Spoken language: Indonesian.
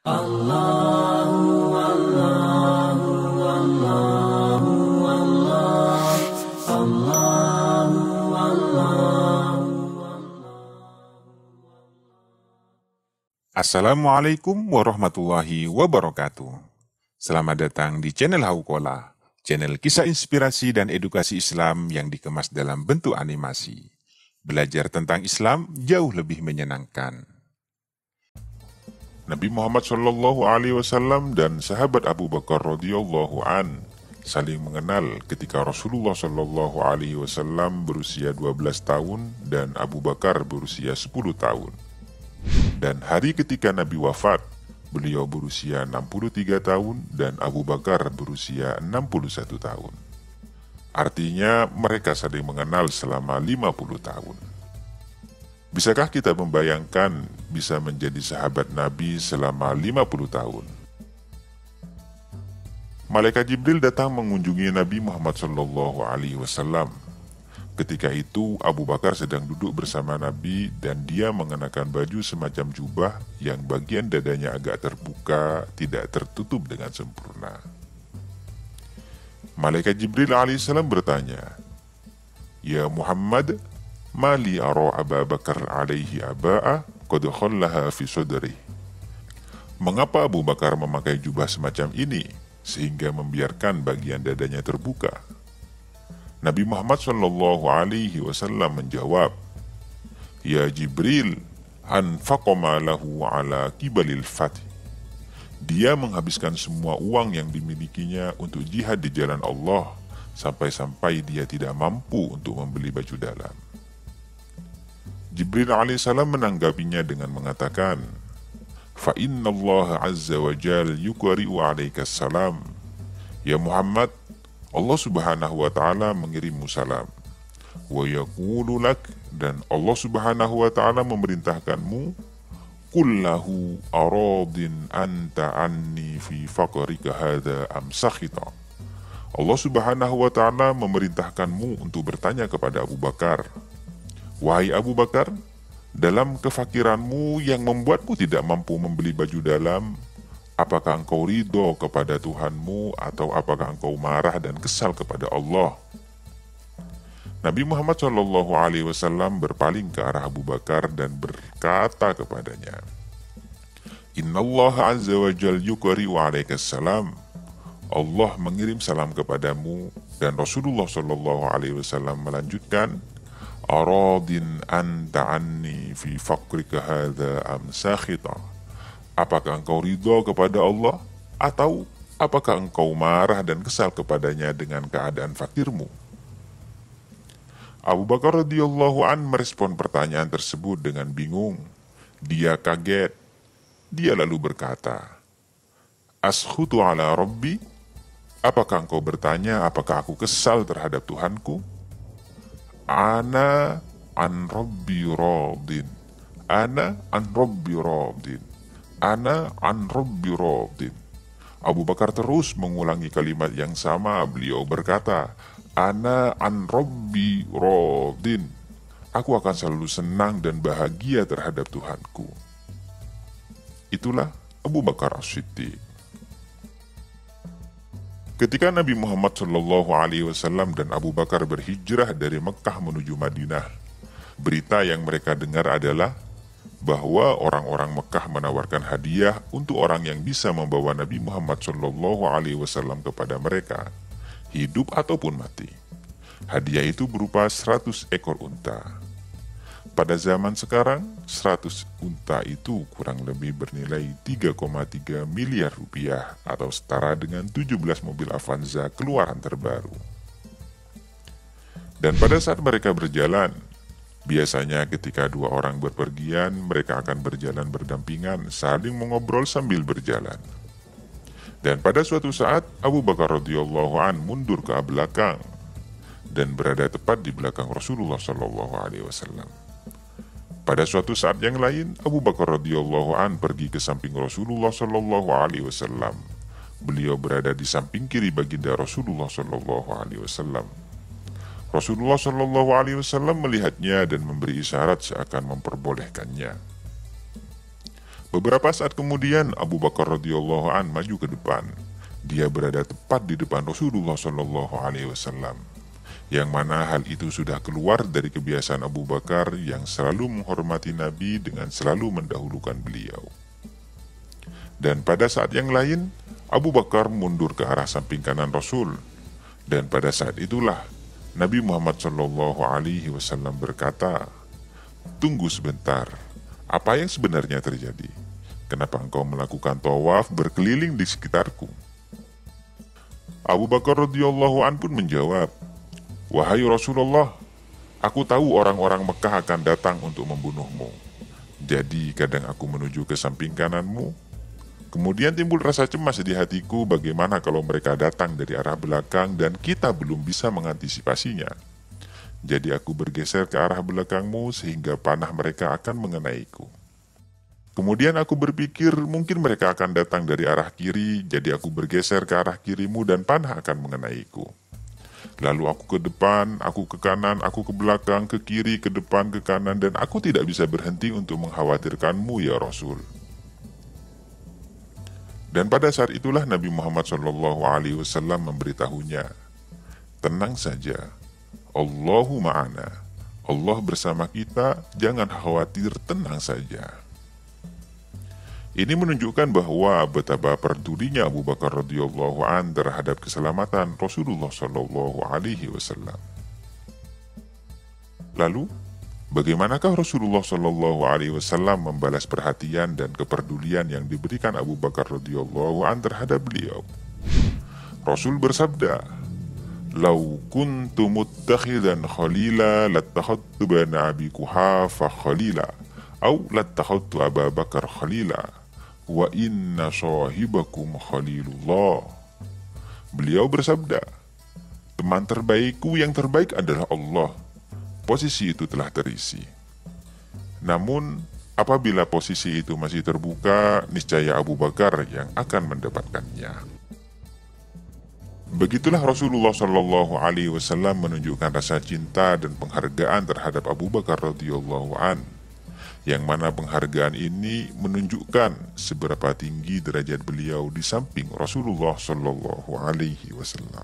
Allahu Allahu Allahu Allah Allahu Allahu. Assalamualaikum warahmatullahi wabarakatuh. Selamat datang di channel Hauqola, channel kisah inspirasi dan edukasi Islam yang dikemas dalam bentuk animasi. Belajar tentang Islam jauh lebih menyenangkan. Nabi Muhammad SAW dan sahabat Abu Bakar radhiyallahu an saling mengenal ketika Rasulullah SAW berusia 12 tahun dan Abu Bakar berusia 10 tahun. Dan hari ketika Nabi wafat, beliau berusia 63 tahun dan Abu Bakar berusia 61 tahun. Artinya mereka saling mengenal selama 50 tahun. Bisakah kita membayangkan bisa menjadi sahabat Nabi selama 50 tahun? Malaikat Jibril datang mengunjungi Nabi Muhammad SAW. Ketika itu Abu Bakar sedang duduk bersama Nabi dan dia mengenakan baju semacam jubah yang bagian dadanya agak terbuka, tidak tertutup dengan sempurna. Malaikat Jibril alaihissalam bertanya, "Ya Muhammad, mali ara Abu Bakar alaihi aba'a qad khallaha fi sadri." Mengapa Abu Bakar memakai jubah semacam ini sehingga membiarkan bagian dadanya terbuka? Nabi Muhammad SAW menjawab, "Ya Jibril, anfaqama lahu ala kibalil fath." Dia menghabiskan semua uang yang dimilikinya untuk jihad di jalan Allah sampai-sampai dia tidak mampu untuk membeli baju dalam. Jibril alaihissalam menanggapinya dengan mengatakan, "Fa inna Allah azza wa jal yukari'u alaikas salam." Ya Muhammad, Allah subhanahu wa ta'ala mengirimmu salam. Wa yaqulu lak, dan Allah subhanahu wa ta'ala memerintahkanmu, kullahu aradin anta anni fi faqrika hadha am sakhita. Allah subhanahu wa ta'ala memerintahkanmu untuk bertanya kepada Abu Bakar, "Wahai Abu Bakar, dalam kefakiranmu yang membuatmu tidak mampu membeli baju dalam, apakah engkau ridho kepada Tuhanmu atau apakah engkau marah dan kesal kepada Allah?" Nabi Muhammad SAW berpaling ke arah Abu Bakar dan berkata kepadanya, "Inna Allah azza wa jal yukari'u alaikas salam." Allah mengirim salam kepadamu. Dan Rasulullah SAW melanjutkan, "Aradin anta anni fi faqrika hadha am sakhita." Apakah engkau ridho kepada Allah atau apakah engkau marah dan kesal kepadanya dengan keadaan fakirmu? Abu Bakar radhiyallahu an merespon pertanyaan tersebut dengan bingung. Dia kaget. Dia lalu berkata, "Askhutu ala Rabbi?" Apakah engkau bertanya apakah aku kesal terhadap Tuhanku? Ana an Rabbi radin. Ana an Rabbi radin. Ana an Rabbi radin. Abu Bakar terus mengulangi kalimat yang sama. Beliau berkata, "Ana an Rabbi radin." Aku akan selalu senang dan bahagia terhadap Tuhanku. Itulah Abu Bakar As-Siddiq. Ketika Nabi Muhammad SAW dan Abu Bakar berhijrah dari Mekah menuju Madinah, berita yang mereka dengar adalah bahwa orang-orang Mekah menawarkan hadiah untuk orang yang bisa membawa Nabi Muhammad SAW kepada mereka, hidup ataupun mati. Hadiah itu berupa 100 ekor unta. Pada zaman sekarang, 100 unta itu kurang lebih bernilai 3,3 miliar rupiah atau setara dengan 17 mobil Avanza keluaran terbaru. Dan pada saat mereka berjalan, biasanya ketika dua orang berpergian, mereka akan berjalan berdampingan, saling mengobrol sambil berjalan. Dan pada suatu saat, Abu Bakar radhiyallahu an mundur ke belakang dan berada tepat di belakang Rasulullah SAW. Pada suatu saat yang lain, Abu Bakar radhiyallahu an pergi ke samping Rasulullah SAW. Beliau berada di samping kiri baginda Rasulullah SAW. Rasulullah SAW melihatnya dan memberi isyarat seakan memperbolehkannya. Beberapa saat kemudian Abu Bakar radhiyallahu an maju ke depan. Dia berada tepat di depan Rasulullah Shallallahu Alaihi Wasallam, yang mana hal itu sudah keluar dari kebiasaan Abu Bakar yang selalu menghormati Nabi dengan selalu mendahulukan beliau. Dan pada saat yang lain, Abu Bakar mundur ke arah samping kanan Rasul. Dan pada saat itulah Nabi Muhammad Shallallahu Alaihi Wasallam berkata, "Tunggu sebentar, apa yang sebenarnya terjadi? Kenapa engkau melakukan tawaf berkeliling di sekitarku?" Abu Bakar radhiyallahu an pun menjawab, "Wahai Rasulullah, aku tahu orang-orang Mekah akan datang untuk membunuhmu. Jadi kadang aku menuju ke samping kananmu. Kemudian timbul rasa cemas di hatiku bagaimana kalau mereka datang dari arah belakang dan kita belum bisa mengantisipasinya. Jadi aku bergeser ke arah belakangmu sehingga panah mereka akan mengenaiku. Kemudian aku berpikir mungkin mereka akan datang dari arah kiri, jadi aku bergeser ke arah kirimu dan panah akan mengenaiku. Lalu aku ke depan, aku ke kanan, aku ke belakang, ke kiri, ke depan, ke kanan, dan aku tidak bisa berhenti untuk mengkhawatirkanmu ya Rasul." Dan pada saat itulah Nabi Muhammad SAW memberitahunya, "Tenang saja, Allahu ma'ana, Allah bersama kita, jangan khawatir, tenang saja." Ini menunjukkan bahwa betapa pedulinya Abu Bakar radhiyallahu an terhadap keselamatan Rasulullah Shallallahu Alaihi Wasallam. Lalu, bagaimanakah Rasulullah Shallallahu Alaihi Wasallam membalas perhatian dan kepedulian yang diberikan Abu Bakar radhiyallahu an terhadap beliau? Rasul bersabda, "Lau kuntu muttakhidan khalila lattakhadtu bana Abi Quhafa khalila, au lattakhadtu Abu Bakar khalila. Wa inna sahibakum khalilullah." Beliau bersabda, "Teman terbaikku yang terbaik adalah Allah." Posisi itu telah terisi. Namun, apabila posisi itu masih terbuka, niscaya Abu Bakar yang akan mendapatkannya. Begitulah Rasulullah Shallallahu Alaihi Wasallam menunjukkan rasa cinta dan penghargaan terhadap Abu Bakar radhiyallahu an, yang mana penghargaan ini menunjukkan seberapa tinggi derajat beliau di samping Rasulullah Shallallahu Alaihi Wasallam.